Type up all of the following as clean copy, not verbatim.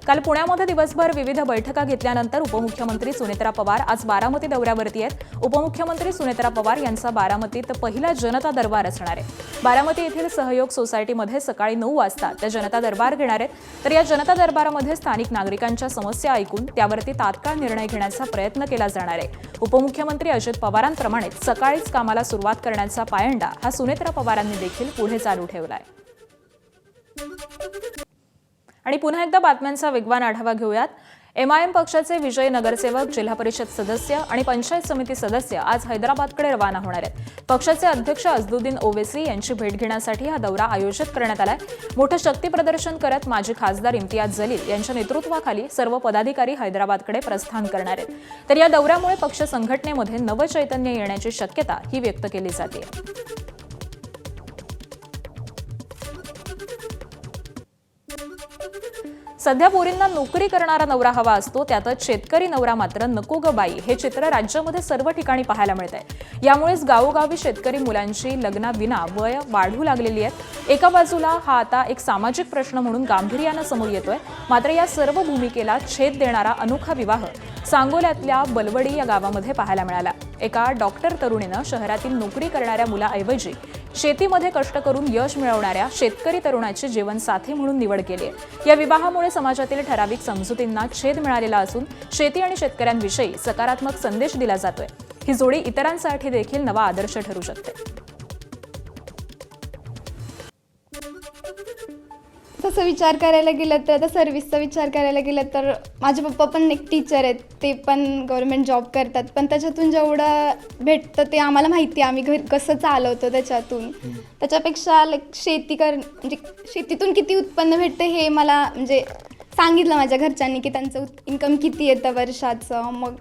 काल पुण्यामध्ये दिवसभर विविध बैठका घेतल्यानंतर उपमुख्यमंत्री सुनेत्रा पवार आज बारामती दौऱ्यावरती आहेत। उपमुख्यमंत्री सुनेत्रा पवार यांचा बारामतीत पहिला जनता दरबार असणार आहे। बारामती येथील सहयोग सोसायटीमध्ये सकाळी 9 वाजता त्या जनता दरबार घेणार आहेत। तर या जनता दरबारामध्ये स्थानिक नागरिकांच्या समस्या ऐकून त्यावरती तात्काळ निर्णय घेण्याचा प्रयत्न केला जाणार आहे। उपमुख्यमंत्री अजित पवारांप्रमाणे सकाळीच कामाला सुरुवात करण्याचा पायंडा हा सुनेत्रा पवारांनी देखील पुढे चालू ठेवलाय। आणि पुन्हा एकदा बातम्यांचा वेगवान आढावा घेऊयात। एमआयएम पक्षाचे विजयी नगरसेवक, जिल्हा परिषद सदस्य आणि पंचायत समिती सदस्य आज हैदराबादकडे रवाना होणार आहेत। पक्षाचे अध्यक्ष असदुद्दीन ओवेसी यांची भेट घेण्यासाठी हा दौरा आयोजित करण्यात आलाय। मोठं शक्ती प्रदर्शन करत माजी खासदार इम्तियाज जलील यांच्या नेतृत्वाखाली सर्व पदाधिकारी हैदराबादकडे प्रस्थान करणार आहेत। तर या दौऱ्यामुळे पक्ष संघटनेमध्ये नवचैतन्य येण्याची शक्यता ही व्यक्त केली जाते। सध्या पोरींना नोकरी करणारा नवरा हवा असतो, त्यातच शेतकरी नवरा मात्र नको ग बाई हे चित्र राज्यामध्ये सर्व ठिकाणी पाहायला मिळतंय। यामुळेच गावोगावी शेतकरी मुलांची लग्नाविना वय वाढू लागलेली आहेत। एका बाजूला हा आता एक सामाजिक प्रश्न म्हणून गांभीर्याने समोर येतोय, मात्र या सर्व भूमिकेला छेद देणारा अनोखा विवाह सांगोल्यातल्या बलवडी या गावामध्ये पाहायला मिळाला। एका डॉक्टर तरुणीनं शहरातील नोकरी करणाऱ्या मुलाऐवजी शेतीमध्ये कष्ट करून यश मिळवणाऱ्या शेतकरी तरुणाची जीवनसाथी म्हणून निवड केली आहे। या विवाहामुळे समाजातील ठराविक समजुतींना छेद मिळालेला असून शेती आणि शेतकऱ्यांविषयी सकारात्मक संदेश दिला जातोय। ही जोडी इतरांसाठी देखील नवा आदर्श ठरू शकते। तसं विचार करायला गेलं तर आता सर्व्हिसचा विचार करायला गेलं तर माझे पप्पा पण एक टीचर आहेत, ते पण गव्हर्नमेंट जॉब करतात, पण त्याच्यातून जेवढं भेटतं ते आम्हाला माहिती आहे, आम्ही घर कसं चालवतो त्याच्यातून। त्याच्यापेक्षा म्हणजे शेतीतून किती उत्पन्न भेटतं हे मला म्हणजे सांगितलं माझ्या घरच्यांनी की त्यांचं इन्कम किती येतं वर्षाचं। मग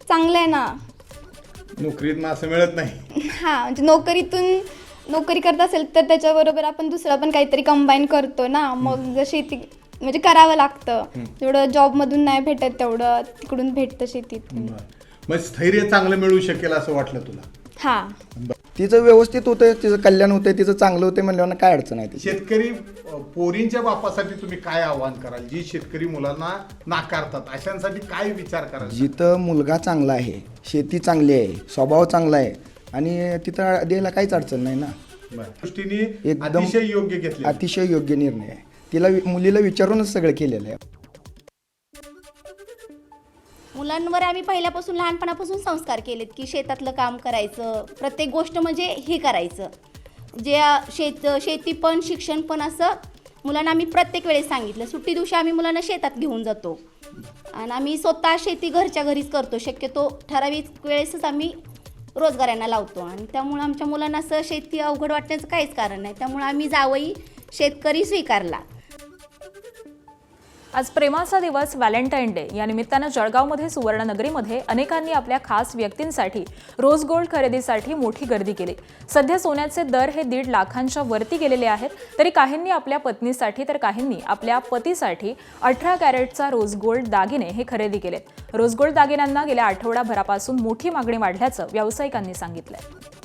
चांगलं आहे ना, नोकरीत असं मिळत नाही। हां, म्हणजे नोकरी करत असेल तर त्याच्याबरोबर आपण दुसरं पण काहीतरी कंबाईन करतो ना। मग जर शेती म्हणजे करावं लागतं, जेवढं जॉबमधून नाही भेटत तेवढं तिकडून भेटतं शेतीतून। मग स्थैर्य चांगलं मिळू शकेल असं वाटलं तुला? हां, तिचं व्यवस्थित होतंय, तिचं कल्याण होतंय, तिचं चांगलं होतंय म्हणल्यावर काय अडचण आहे? शेतकरी पोरींच्या बापासाठी तुम्ही काय आव्हान कराल? जी शेतकरी मुलांना नाकारतात अशांसाठी काय विचार कराल? जिथं मुलगा चांगला आहे, शेती चांगली आहे, स्वभाव चांगला आहे आणि तिथं द्यायला काहीच अडचण नाही ना। दृष्टीने एकदम अतिशय योग्य घेतले, अतिशय योग्य निर्णय आहे। तिला मुलीला विचारूनच सगळं केलेलं आहे। मुलांवर आम्ही पहिल्यापासून लहानपणापासून संस्कार केलेत की शेतातलं काम करायचं, प्रत्येक गोष्ट म्हणजे हे करायचं, जे शेती पण शिक्षण पण असं मुलांना आम्ही प्रत्येक वेळेस सांगितलं। सुट्टी दिवशी आम्ही मुलांना शेतात घेऊन जातो आणि आम्ही स्वतः शेती घरच्या घरीच करतो, शक्यतो ठराविक वेळेसच आम्ही रोजगारांना लावतो आणि त्यामुळे आमच्या मुलांना असं शेती अवघड वाटण्याचं काहीच कारण नाही, त्यामुळे आम्ही जावई शेतकरी स्वीकारला। आज प्रेमाचा दिवस व्हॅलेंटाईन डे या निमित्तानं जळगावमध्ये सुवर्णनगरीमध्ये अनेकांनी आपल्या खास व्यक्तींसाठी रोज गोल्ड खरेदीसाठी मोठी गर्दी केली। सध्या सोन्याचे दर हे 1.5 लाखांच्या वरती गेलेले आहेत, तरी काहींनी आपल्या पत्नीसाठी तर काहींनी आपल्या पतीसाठी 18 कॅरेटचा रोज गोल्ड दागिने हे खरेदी केलेत। रोज गोल्ड दागिन्यांना गेल्या आठवडाभरापासून मोठी मागणी वाढल्याचं व्यावसायिकांनी सांगितलंय।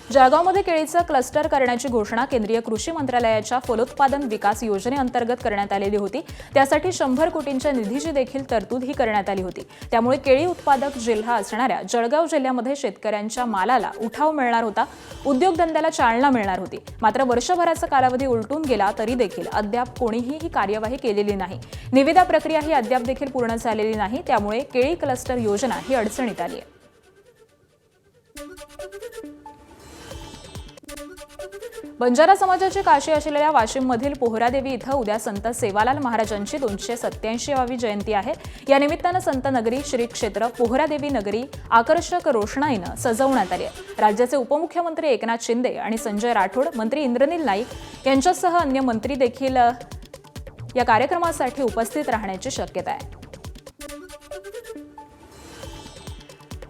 जळगावमध्ये केळीचं क्लस्टर करण्याची घोषणा केंद्रीय कृषी मंत्रालयाच्या फलोत्पादन विकास योजनेअंतर्गत करण्यात आलेली होती। त्यासाठी 100 कोटींच्या निधीची देखील तरतूद ही करण्यात आली होती। त्यामुळे केळी उत्पादक जिल्हा असणाऱ्या जळगाव जिल्ह्यामध्ये शेतकऱ्यांच्या मालाला उठाव मिळणार होता, उद्योगधंद्याला चालना मिळणार होती। मात्र वर्षभराचा कालावधी उलटून गेला तरी देखील अद्याप कोणीही ही कार्यवाही केलेली नाही। निविदा प्रक्रिया ही अद्याप देखील पूर्ण झालेली नाही, त्यामुळे केळी क्लस्टर योजना ही अडचणीत आली आहे। बंजारा समाजाची काशी असलेल्या वाशिममधील पोहरादेवी इथं उद्या संत सेवालाल महाराजांची 287वी जयंती आहे। या निमित्तानं संत नगरी श्री क्षेत्र पोहरादेवी नगरी आकर्षक रोषणाईनं सजवण्यात आली आहे। राज्याचे उपमुख्यमंत्री एकनाथ शिंदे आणि संजय राठोड, मंत्री इंद्रनील नाईक यांच्यासह अन्य मंत्री देखील या कार्यक्रमासाठी उपस्थित राहण्याची शक्यता आहे।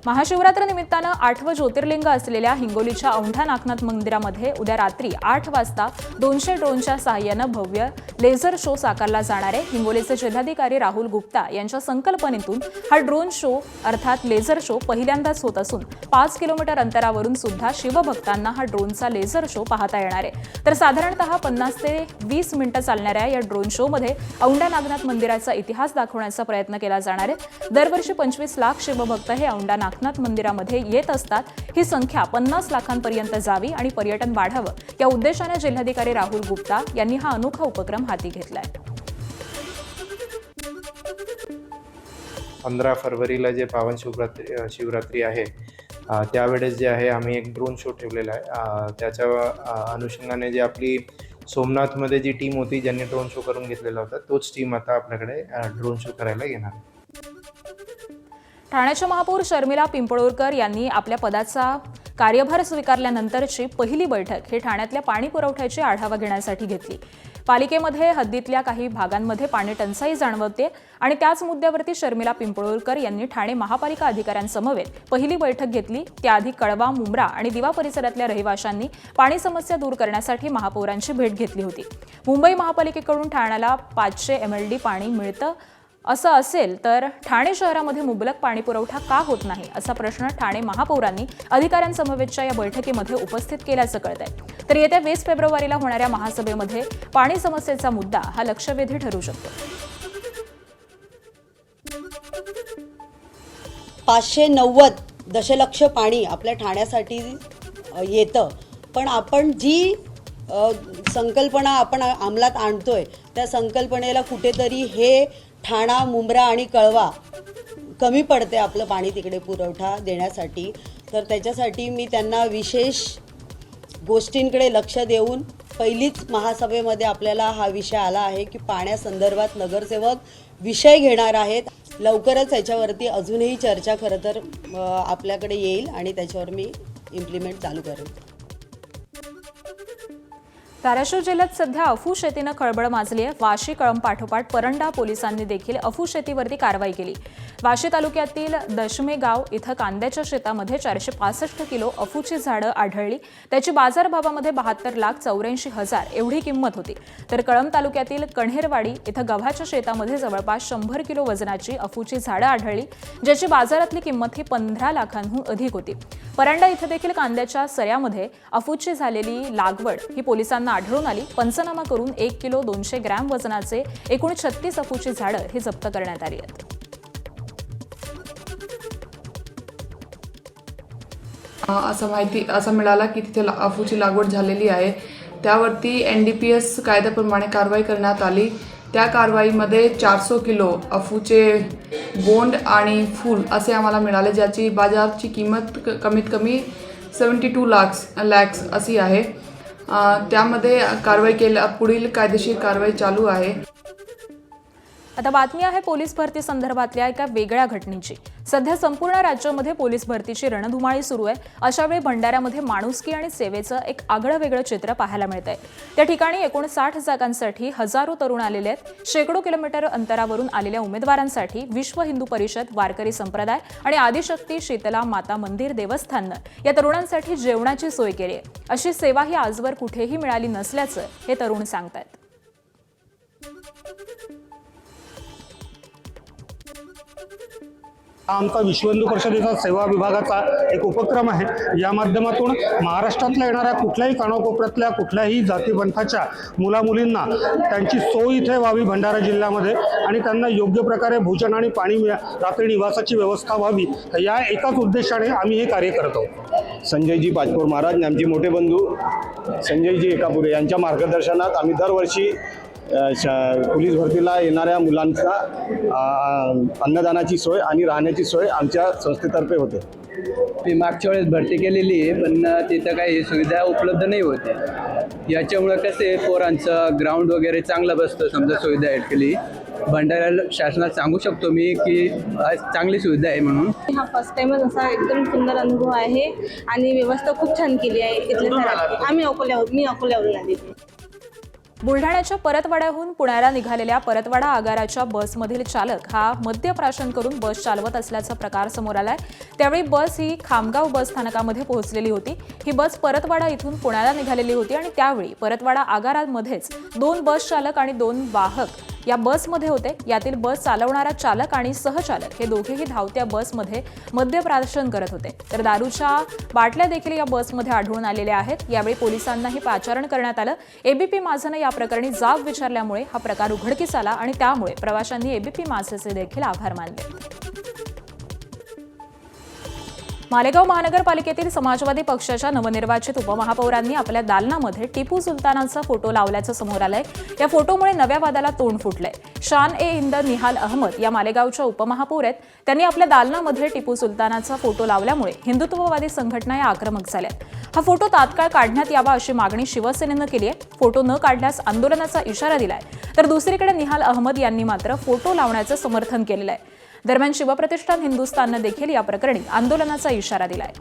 महाशिवरात्र निमित्तानं 8वं ज्योतिर्लिंग असलेल्या हिंगोलीच्या औंढा नागनाथ मंदिरामध्ये उद्या रात्री 8 वाजता 200 ड्रोनच्या सहाय्यानं भव्य लेझर शो साकारला जाणार आहे. हिंगोलीचे जिल्हाधिकारी राहुल गुप्ता यांच्या संकल्पनेतून हा ड्रोन शो अर्थात लेझर शो पहिल्यांदाच होत असून 5 किलोमीटर अंतरावरून सुद्धा शिवभक्तांना हा ड्रोनचा लेझर शो पाहता येणार आहे. तर साधारणतः 50 ते 20 मिनिटं चालणाऱ्या या ड्रोन शोमध्ये औंढा नागनाथ मंदिराचा इतिहास दाखवण्याचा प्रयत्न केला जाणार आहे. दरवर्षी 25 लाख शिवभक्त हे औंढा नागनाथ मंदिरामध्ये येत असतात. ही संख्या 50 लाखांपर्यंत जावी आणि पर्यटन वाढावं या उद्देशाने जिल्हाधिकारी राहुल गुप्ता यांनी हा अनोखा उपक्रम हाती घेतलाय. 15 फरवरीला जे पावन शिवरात्री आहे त्यावेळेस जे आहे आम्ही एक ड्रोन शो ठेवलेला आहे. त्याच्या अनुषंगाने जे आपली सोमनाथमध्ये जी टीम होती ज्यांनी ड्रोन शो करून घेतलेला होता तोच टीम आता आपल्याकडे ड्रोन शो करायला येणार आहे. ठाण्याच्या महापौर शर्मिला पिंपळूरकर यांनी आपल्या पदाचा कार्यभार स्वीकारल्यानंतरची पहिली बैठक ही ठाण्यातल्या पाणी पुरवठ्याची आढावा घेण्यासाठी घेतली. पालिकेमध्ये हद्दीतल्या काही भागांमध्ये पाणी टंचाई जाणवते आणि त्याच मुद्द्यावरती शर्मिला पिंपळूरकर यांनी ठाणे महापालिका अधिकाऱ्यांसमवेत पहिली बैठक घेतली. त्याआधी कळवा, मुंब्रा आणि दिवा परिसरातल्या रहिवाशांनी पाणी समस्या दूर करण्यासाठी महापौरांची भेट घेतली होती. मुंबई महापालिकेकडून ठाण्याला 500 MLD पाणी मिळतं असं असेल तर ठाणे शहरामध्ये मुबलक पाणी पुरवठा का होत नाही असा प्रश्न ठाणे महापौरांनी अधिकाऱ्यांसमवेतच्या या बैठकीमध्ये उपस्थित केल्याचं कळतंय. तर येत्या 20 फेब्रुवारीला होणाऱ्या महासभेमध्ये पाणी समस्येचा मुद्दा हा लक्षवेधी ठरू शकतो. 590 दशलक्ष पाणी आपल्या ठाण्यासाठी येतं, पण आपण जी संकल्पना आपण अंमलात आणतोय त्या संकल्पनेला कुठेतरी हे ठाणा, मुंब्रा आणि कळवा कमी पडते आपलं पाणी तिकडे पुरवठा देण्यासाठी. तर त्याच्यासाठी मी त्यांना विशेष गोष्टींकडे लक्ष देऊन पहिलीच महासभेमध्ये आपल्याला हा विषय आला आहे की पाण्यासंदर्भात नगरसेवक विषय घेणार आहेत. लवकरच याच्यावरती अजूनही चर्चा खरं तर आपल्याकडे येईल आणि त्याच्यावर मी इम्प्लिमेंट चालू करेन. धाराशिव जिल्ह्यात सध्या अफू शेतीनं खळबळ माजली आहे. वाशी, कळंबपाठोपाठ परंडा पोलिसांनी देखील अफू शेतीवरती कारवाई केली. वाशी तालुक्यातील दशमे गाव इथं कांद्याच्या शेतामध्ये 465 किलो अफूची झाडं आढळली. त्याची बाजारभावामध्ये 72,84,000 एवढी किंमत होती. तर कळंब तालुक्यातील कण्हेरवाडी इथं गव्हाच्या शेतामध्ये जवळपास 100 किलो वजनाची अफूची झाडं आढळली, ज्याची बाजारातली किंमत ही 15 लाखांहून अधिक होती. परंडा इथं देखील कांद्याच्या सऱ्यामध्ये अफूची झालेली लागवड ही पोलिसांना आढळून आली. पंचनामा करून 1 किलो 200 ग्रॅम वजनाचे एकूण 36 अफूची झाडं ही जप्त करण्यात आली आहेत. असं मिळाला की तिथे अफूची लागवड झालेली आहे. त्यावरती NDPS कायद्याप्रमाणे कारवाई करण्यात आली. त्या कारवाईमध्ये 400 किलो अफूचे बोंड आणि फूल असे आम्हाला मिळाले, ज्याची बाजारची किंमत कमीत कमी 72 लाख अशी आहे. त्यामध्ये पुढील कायदेशीर कारवाई चालू आहे. आता बातमी आहे पोलीस भरती संदर्भातल्या एका वेगळ्या घटनेची. सध्या संपूर्ण राज्यामध्ये पोलीस भरतीची रणधुमाळी सुरू आहे. अशावेळी भंडाऱ्यामध्ये माणुसकी आणि सेवेचं एक आगळं वेगळं चित्र पाहायला मिळतंय. त्या ठिकाणी एकूण 60 जागांसाठी हजारो तरुण आलेले आहेत. शेकडो किलोमीटर अंतरावरून आलेल्या उमेदवारांसाठी विश्व हिंदू परिषद, वारकरी संप्रदाय आणि आदिशक्ती शीतला माता मंदिर देवस्थाननं या तरुणांसाठी जेवणाची सोय केली आहे. अशी सेवा ही आजवर कुठेही मिळाली नसल्याचं हे तरुण सांगतायत. हा आमचा विश्व हिंदू परिषदेचा सेवा विभागाचा एक उपक्रम आहे. या माध्यमातून महाराष्ट्रातल्या येणाऱ्या कुठल्याही कानाकोपऱ्यातल्या कुठल्याही जातीपंथाच्या मुलामुलींना त्यांची सोय इथे व्हावी भंडारा जिल्ह्यामध्ये आणि त्यांना योग्य प्रकारे भोजन आणि पाणी रात्री निवासाची व्यवस्था व्हावी, या एकाच उद्देशाने आम्ही हे कार्य करतो. संजयजी पाचपोर महाराज आणि आमचे मोठे बंधू संजयजी एकापुरे यांच्या मार्गदर्शनात आम्ही दरवर्षी पोलीस भरतीला येणाऱ्या मुलांचा अन्नदानाची सोय आणि राहण्याची सोय आमच्या संस्थेतर्फे होते. मी मागच्या वेळेस भरती केलेली आहे, पण तिथं काही सुविधा उपलब्ध नाही होते. याच्यामुळं कसे पोरांचं ग्राउंड वगैरे चांगलं बसतं. समजा सुविधा ॲड केली भंडाऱ्याला शासनात सांगू शकतो मी की चांगली सुविधा आहे म्हणून. हा फर्स्ट टाइमच असा एकदम सुंदर अनुभव आहे आणि व्यवस्था खूप छान केली आहे इथल्या. मी अकोल्यावरून आली. बुलढाण्याच्या परतवाड्याहून पुण्याला निघालेल्या परतवाडा आगाराच्या बसमधील चालक हा मद्यप्राशन करून बस चालवत असल्याचा प्रकार समोर आलाय। त्यावेळी बस ही खामगाव बस स्थानकामध्ये पोहोचलेली होती। ही बस परतवाडा इथून पुण्याला निघालेली होती आणि त्यावेळी परतवाडा आगारामध्येच 2 बस चालक आणि 2 वाहक या बसमध्ये होते। यातील बस चालवणारा चालक आणि सहचालक हे दोघेही धावत्या बसमध्ये मद्यप्राशन करत होते। तर दारूच्या बाटल्या देखील या बसमध्ये आढळून आलेल्या आहेत। यावेळी पोलिसांनाही पाचारण करण्यात आलं। एबीपी माझानं या प्रकरणी जाब विचारल्यामुळे हा प्रकार उघडकीस आला आणि त्यामुळे प्रवाशांनी एबीपी माझाचे देखील आभार मानले। मालेगाव महानगरपालिकेतील समाजवादी पक्षाच्या नवनिर्वाचित उपमहापौरांनी आपल्या दालनामध्ये टिपू सुलतानाचा फोटो लावल्याचं समोर आलंय। या फोटोमुळे नव्या वादाला तोंड फुटलंय। शान ए हिंद निहाल अहमद या मालेगावच्या उपमहापौर आहेत। त्यांनी आपल्या दालनामध्ये टिपू सुलतानाचा फोटो लावल्यामुळे हिंदुत्ववादी संघटना या आक्रमक झाल्या। हा फोटो तात्काळ काढण्यात यावा अशी मागणी शिवसेनेनं केली आहे। फोटो न काढल्यास आंदोलनाचा इशारा दिलाय। तर दुसरीकडे निहाल अहमद यांनी मात्र फोटो लावण्याचं समर्थन केलेलं आहे। दरम्यान शिवप्रतिष्ठान हिंदुस्थाननं देखील या प्रकरणी आंदोलनाचा इशारा दिलाय।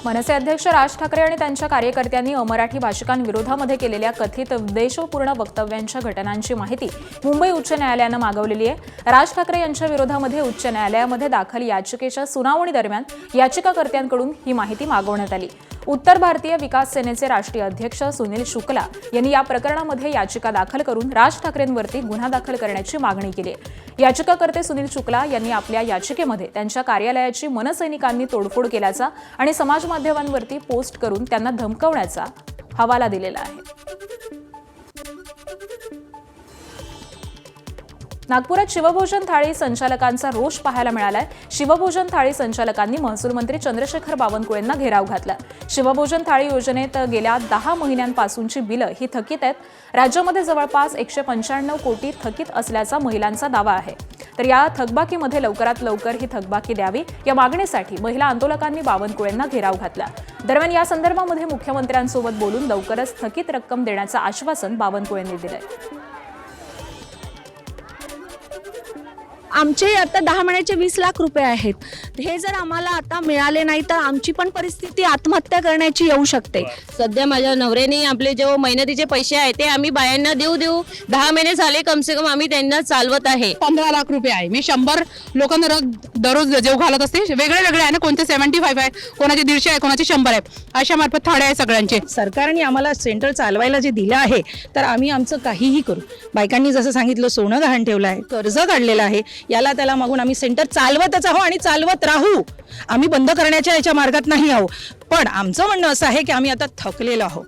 मनसे अध्यक्ष राज ठाकरे आणि त्यांच्या कार्यकर्त्यांनी अमराठी भाषिकांविरोधामध्ये केलेल्या कथित उद्देशपूर्ण वक्तव्यांच्या घटनांची माहिती मुंबई उच्च न्यायालयानं मागवलेली आहे। राज ठाकरे यांच्या विरोधामध्ये उच्च न्यायालयामध्ये दाखल याचिकेच्या सुनावणी दरम्यान याचिकाकर्त्यांकडून ही माहिती मागवण्यात आली। उत्तर भारतीय विकास सेनेचे राष्ट्रीय अध्यक्ष सुनील शुक्ला यांनी या प्रकरणामध्ये याचिका दाखल करून राज ठाकरेंवरती गुन्हा दाखल करण्याची मागणी केली आहे। याचिकाकर्ते सुनील शुक्ला यांनी आपल्या याचिकेमध्ये त्यांच्या कार्यालयाची मनसैनिकांनी तोडफोड केल्याचा आणि समाज माध्यमांवरती पोस्ट करून त्यांना धमकवण्याचा हवाला दिलेला आहे। नागपुरात शिवभोजन थाळी संचालकांचा रोष पाहायला मिळालाय। शिवभोजन थाळी संचालकांनी महसूल मंत्री चंद्रशेखर बावनकुळेंना घेराव घातला। शिवभोजन थाळी योजनेत गेल्या 10 महिन्यांपासूनची बिलं ही थकीत आहेत। राज्यामध्ये जवळपास 195 कोटी थकीत असल्याचा महिलांचा दावा आहे। तर या थकबाकीमध्ये लवकरात लवकर ही थकबाकी द्यावी या मागणीसाठी महिला आंदोलकांनी बावनकुळेंना घेराव घातला। दरम्यान या संदर्भामध्ये मुख्यमंत्र्यांसोबत बोलून लवकरच थकीत रक्कम देण्याचं आश्वासन बावनकुळेंनी दिलंय। आमचे आता 10 महिन्याचे 20 लाख रुपये आहेत। हे जर आम्हाला आता मिळाले नाही तर आमची पण परिस्थिती आत्महत्या करण्याची येऊ शकते। सध्या माझ्या नवऱ्याने आपले जे मेहनतीचे पैसे आहेत ते आम्ही बायांना देऊ 10 महिने झाले कम से कम आम्ही त्यांना चालवत आहे। 15 लाख रुपये आहे। मी 100 लोकांना दररोज जेव घालत असते। वेगळे वेगळे आहे ना, कोणते 75 आहे, कोणाचे 150 आहे, कोणाचे 100 आहे, अशा मार्फत थाळे आहे सगळ्यांचे। सरकारने आम्हाला सेंटर चालवायला जे दिलं आहे तर आम्ही आमचं काहीही करू। बायकांनी जसं सांगितलं सोनं गहाण ठेवलं आहे, कर्ज काढलेलं आहे, याला त्याला मागून आम्ही सेंटर चालवतच आहोत आणि चालवत राहू। आम्ही बंद करण्याच्या याच्या मार्गात नाही आहोत, पण आमचं म्हणणं असं आहे की आम्ही आता थकलेलो आहोत।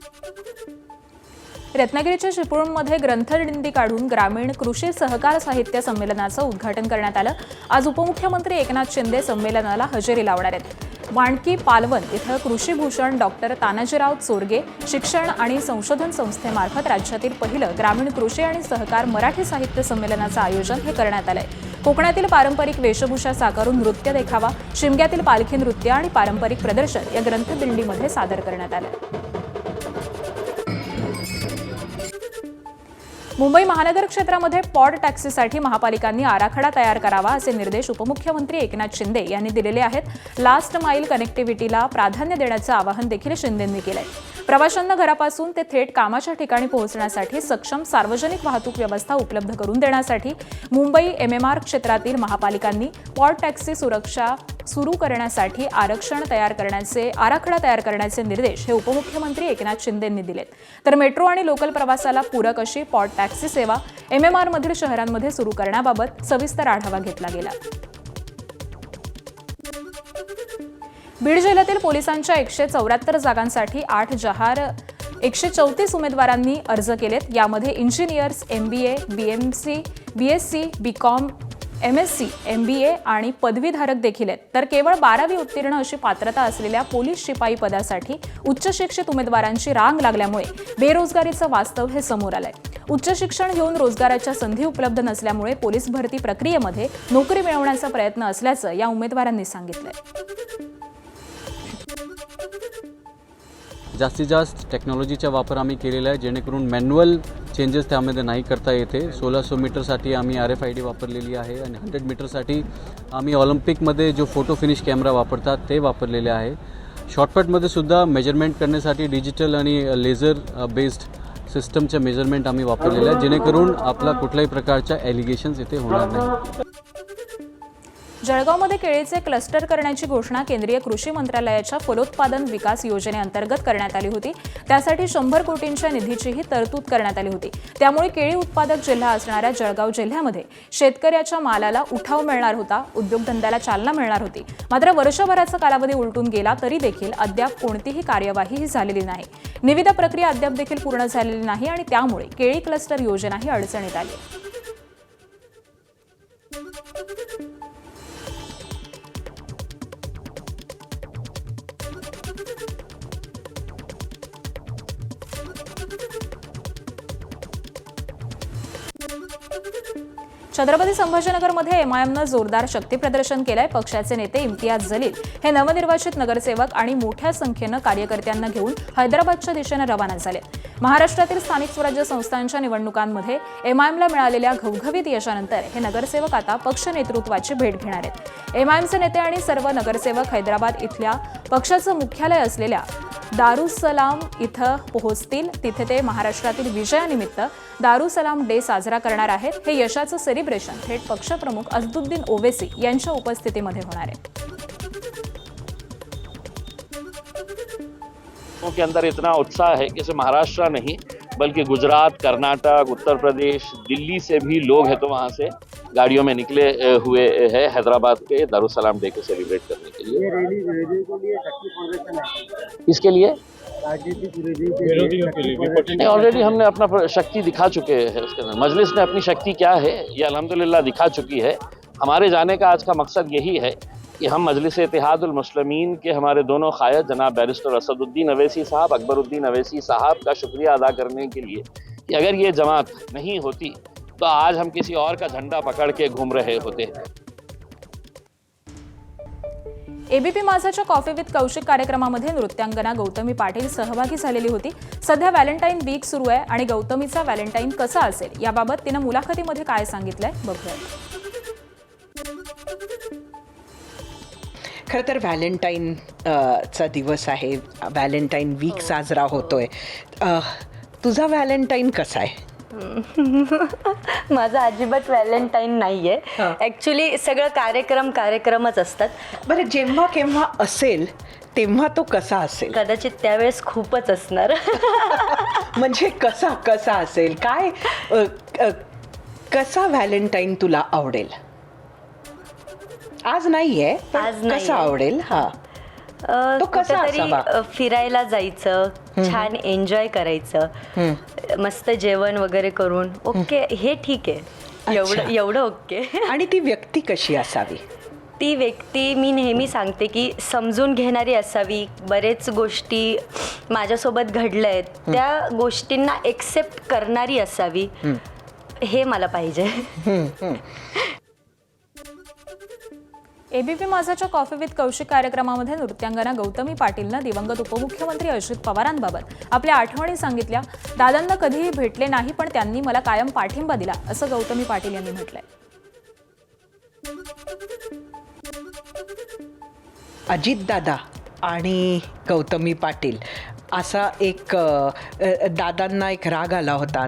रत्नागिरीच्या चिपळूणमध्ये ग्रंथदिंडी काढून ग्रामीण कृषी सहकार साहित्य संमेलनाचं उद्घाटन करण्यात आलं। आज उपमुख्यमंत्री एकनाथ शिंदे संमेलनाला हजेरी लावणार आहेत। वाणकी पालवण इथं कृषीभूषण डॉक्टर तानाजीराव चोरगे शिक्षण आणि संशोधन संस्थेमार्फत राज्यातील पहिलं ग्रामीण कृषी आणि सहकार मराठी साहित्य संमेलनाचं आयोजन हे करण्यात आलंय। कोकणातील पारंपरिक वेशभूषा साकारून नृत्य देखावा, शिमग्यातील पालखी नृत्य आणि पारंपरिक प्रदर्शन या ग्रंथदिंडीमध्ये सादर करण्यात आलं। मुंबई महानगर क्षेत्रामध्ये पॉड टॅक्सीसाठी महापालिकांनी आराखडा तयार करावा असे निर्देश उपमुख्यमंत्री एकनाथ शिंदे यांनी दिलेले आहेत। लास्ट माईल कनेक्टिव्हिटीला प्राधान्य देण्याचं आवाहन देखील शिंदेंनी केलंय। प्रवाशांना घरापासून ते थेट कामाच्या ठिकाणी पोहोचण्यासाठी सक्षम सार्वजनिक वाहतूक व्यवस्था उपलब्ध करून देण्यासाठी मुंबई MMR क्षेत्रातील महापालिकांनी पॉड टॅक्सी सुरक्षा सुरू करण्यासाठी आराखडा तयार करण्याचे निर्देश हे उपमुख्यमंत्री एकनाथ शिंदेंनी दिलेत। तर मेट्रो आणि लोकल प्रवासाला पूरक अशी पॉड टॅक्सी सेवा MMR मधील शहरांमध्ये सुरू करण्याबाबत सविस्तर आढावा घेतला गेला। बीड जिल्ह्यातील पोलिसांच्या 174 जागांसाठी 134 उमेदवारांनी अर्ज केलेत। यामध्ये engineers, MBA, BMC, BSc, BCom, MSc, MBA आणि पदवीधारक देखील आहेत। तर केवळ 12वी उत्तीर्ण अशी पात्रता असलेल्या पोलीस शिपाई पदासाठी उच्च शिक्षित उमेदवारांची रांग लागल्यामुळे बेरोजगारीचं वास्तव हे समोर आलंय। उच्च शिक्षण घेऊन रोजगाराच्या संधी उपलब्ध नसल्यामुळे पोलीस भरती प्रक्रियेमध्ये नोकरी मिळवण्याचा प्रयत्न असल्याचं या उमेदवारांनी सांगितलंय। जास्तीत जास्त टेक्नॉलॉजीचा वापर आम्ही केलेला आहे, जेणेकरून मॅन्युअल चेंजेस त्यामध्ये नाही करता येते। 1600 मीटरसाठी आम्ही RFID वापरलेली आहे आणि 100 मीटरसाठी आम्ही ऑलिम्पिकमध्ये जो फोटो फिनिश कॅमेरा वापरतात ते वापरलेले आहे। शॉर्टकटमध्ये सुद्धा मेजरमेंट करण्यासाठी डिजिटल आणि लेझर बेस्ड सिस्टमचे मेजरमेंट आम्ही वापरलेले आहे, जेणेकरून आपला कुठल्याही प्रकारच्या ॲलिगेशन्स इथे होणार नाही. जळगावमध्ये केळीचे क्लस्टर करण्याची घोषणा केंद्रीय कृषी मंत्रालयाच्या फलोत्पादन विकास योजनेअंतर्गत करण्यात आली होती. त्यासाठी 100 कोटींच्या निधीचीही तरतूद करण्यात आली होती. त्यामुळे केळी उत्पादक जिल्हा असणाऱ्या जळगाव जिल्ह्यामध्ये शेतकऱ्याच्या मालाला उठाव मिळणार होता, उद्योगधंद्याला चालना मिळणार होती. मात्र वर्षभराचा कालावधी उलटून गेला तरी देखील अद्याप कोणतीही कार्यवाही झालेली नाही. निविदा प्रक्रिया अद्याप देखील पूर्ण झालेली नाही आणि त्यामुळे केळी क्लस्टर योजनाही अडचणीत आली. छत्रपती संभाजीनगरमध्ये एमआयएमनं जोरदार शक्तीप्रदर्शन केलंय. पक्षाचे नेते इम्तियाज जलील हे नवनिर्वाचित नगरसेवक आणि मोठ्या संख्येनं कार्यकर्त्यांना घेऊन हैदराबादच्या दिशेनं रवाना झाले. महाराष्ट्रातील स्थानिक स्वराज्य संस्थांच्या निवडणुकांमध्ये एमआयएमला मिळालेल्या घवघवीत यशानंतर हे नगरसेवक आता पक्ष नेतृत्वाची भेट घेणार आहेत. एमआयएमचे नेते आणि सर्व नगरसेवक हैदराबाद इथल्या पक्षाचं मुख्यालय असलेल्या दारुसलाम इथं पोहोचतील. तिथे ते महाराष्ट्रातील विजयानिमित्त दारुसलाम डे साजरा करणार आहेत. हे यशाचं सेलिब्रेशन थेट पक्षप्रमुख असदुद्दीन ओवेसी यांच्या उपस्थितीमध्ये होणार आहे. के अंदर इतना उत्साह है कि सिर्फ महाराष्ट्र नहीं बल्कि गुजरात, कर्नाटक, उत्तर प्रदेश, दिल्ली से भी लोग हैं तो वहाँ से गाड़ियों में निकले हुए हैं हैदराबाद के दारुसलाम डे को सेलिब्रेट करने के लिए. इसके लिए ऑलरेडी हमने अपना शक्ति दिखा चुके हैं. उसके अंदर मजलिस ने अपनी शक्ति क्या है ये अल्हम्दुलिल्लाह दिखा चुकी है. हमारे जाने का आज का मकसद यही है कि हम मजलिस इत्तेहादुल मुस्लिमीन के हमारे दोनों क़ायद जनाब बैरिस्टर असदुद्दीन अवैसी साहब, अकबरुद्दीन अवैसी साहब का शुक्रिया अदा करने के लिए कि अगर ये जमात नहीं होती तो आज हम किसी और का झंडा पकड़ के घूम रहे होते. एबीपी माझाच्या कॉफी विथ कौशिक कार्यक्रमामध्ये नृत्यांगना गौतमी पाटील सहभागी झालेली होती. सध्या व्हॅलेंटाईन वीक सुरू आहे आणि गौतमीचा व्हॅलेंटाईन कसा असेल याबाबत तिनं मुलाखतीमध्ये काय सांगितलंय बघूया. खरं तर व्हॅलेंटाईन चा दिवस आहे, व्हॅलेंटाईन वीक साजरा होतोय. तुझा व्हॅलेंटाईन कसा आहे? माझा अजिबात व्हॅलेंटाईन नाही आहे. ॲक्च्युली सगळं कार्यक्रमच असतात. बरं, जेव्हा केव्हा असेल तेव्हा तो कसा असेल? कदाचित त्यावेळेस खूपच असणार. म्हणजे कसा असेल? काय कसा व्हॅलेंटाईन तुला आवडेल? आज नाहीये, कसा आवडेल? हा, तो कसा असावा? फिरायला जायचं, छान एन्जॉय करायचं, मस्त जेवण वगैरे करून ओके, हे ठीक आहे, एवढं ओके. आणि ती व्यक्ती कशी असावी? ती व्यक्ती मी नेहमी सांगते की समजून घेणारी असावी. बरेच गोष्टी माझ्यासोबत घडल्या आहेत, त्या गोष्टींना एक्सेप्ट करणारी असावी, हे मला पाहिजे. एबीपी माझाच्या कॉफी विथ कौशिक कार्यक्रमामध्ये नृत्यांगना गौतमी पाटीलनं दिवंगत उपमुख्यमंत्री अजित पवारांबाबत आपल्या आठवणी सांगितल्या. दादांना कधीही भेटले नाही पण त्यांनी मला कायम पाठिंबा दिला असं गौतमी पाटील यांनी म्हटलंय. अजितदादा आणि गौतमी पाटील असा एक दादांना एक राग आला होता.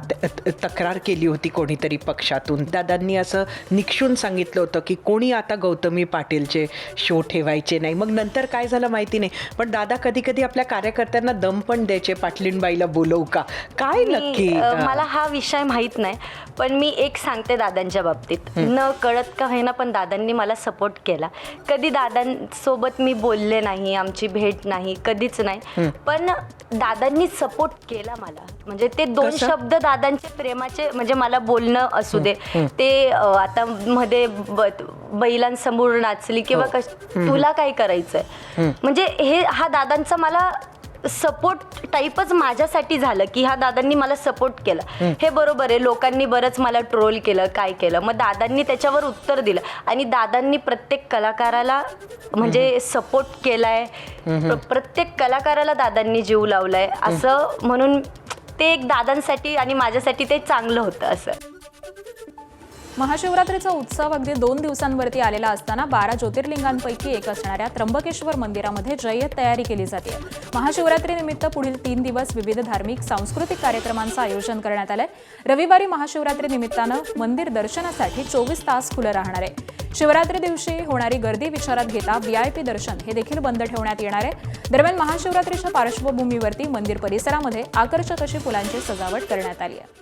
तक्रार केली होती कोणीतरी पक्षातून. दादांनी असं निक्षून सांगितलं होतं की कोणी आता गौतमी पाटीलचे शो ठेवायचे नाही. मग नंतर काय झालं माहिती नाही, पण दादा कधी कधी आपल्या कार्यकर्त्यांना दम पण द्यायचे, पाटलींबाईला बोलवू का काय नक्की? मला हा विषय माहीत नाही, पण मी एक सांगते दादांच्या बाबतीत, न कळत का होईना पण दादांनी मला सपोर्ट केला. कधी दादांसोबत मी बोलले नाही, आमची भेट नाही, कधीच नाही, पण दादांनी सपोर्ट केला मला. म्हणजे ते 2 शब्द दादांचे प्रेमाचे, म्हणजे मला बोलणं असू दे, ते आता मध्ये बैलांसमोर नाचली किंवा तुला काय करायचंय, म्हणजे हा दादांचा मला सपोर्ट टाईपच माझ्यासाठी झालं की हा दादांनी मला सपोर्ट केला. हे बरोबर आहे, लोकांनी बरंच मला ट्रोल केलं, काय केलं, मग दादांनी त्याच्यावर उत्तर दिलं आणि दादांनी प्रत्येक कलाकाराला म्हणजे सपोर्ट केलाय, प्रत्येक कलाकाराला दादांनी जीव लावलाय, असं म्हणून ते एक दादांसाठी आणि माझ्यासाठी ते चांगलं होतं. असं महाशिवरात्रीचा उत्सव अगदी 2 दिवसांवरती आलेला असताना 12 ज्योतिर्लिंगांपैकी एक असणाऱ्या त्र्यंबकेश्वर मंदिरामध्ये जय्यत तयारी केली जाते. महाशिवरात्रीनिमित्त पुढील 3 दिवस विविध धार्मिक सांस्कृतिक कार्यक्रमांचं आयोजन करण्यात आलंय. रविवारी महाशिवरात्री निमित्तानं मंदिर दर्शनासाठी 24 तास खुलं राहणार आहे. शिवरात्री दिवशी होणारी गर्दी विचारात घेता VIP दर्शन हे देखील बंद ठेवण्यात येणार आहे. दरम्यान महाशिवरात्रीच्या पार्श्वभूमीवरती मंदिर परिसरामध्ये आकर्षक अशी फुलांची सजावट करण्यात आली आहे.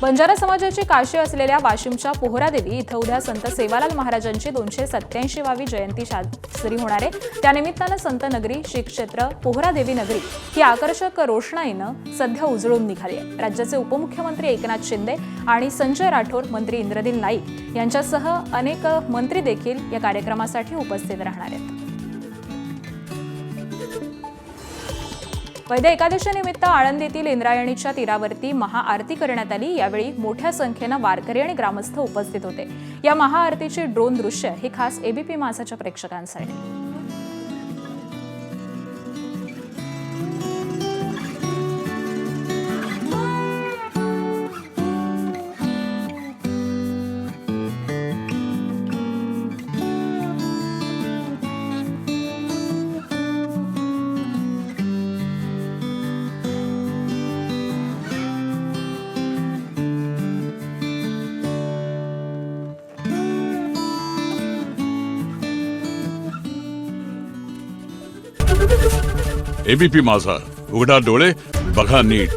बंजारा समाजाची काशी असलेल्या वाशिमच्या पोहरादेवी इथं उद्या संत सेवालाल महाराजांची 287वी जयंती साजरी होणार आहे. त्यानिमित्तानं संत नगरी श्री क्षेत्र पोहरादेवी नगरी ही आकर्षक रोषणाईनं सध्या उजळून निघाली आहे. राज्याचे उपमुख्यमंत्री एकनाथ शिंदे आणि संजय राठोड, मंत्री इंद्रदिल नाईक यांच्यासह अनेक मंत्री देखील या कार्यक्रमासाठी उपस्थित राहणार आहेत. वैद्य एकादशीनिमित्त आळंदीतील इंद्रायणीच्या तीरावरती महाआरती करण्यात आली. यावेळी मोठ्या संख्येनं वारकरी आणि ग्रामस्थ उपस्थित होते. या महाआरतीची ड्रोन दृश्य ही खास ABP माझाच्या प्रेक्षकांसाठी. ABP माझा, उघडा डोळे बघा नीट.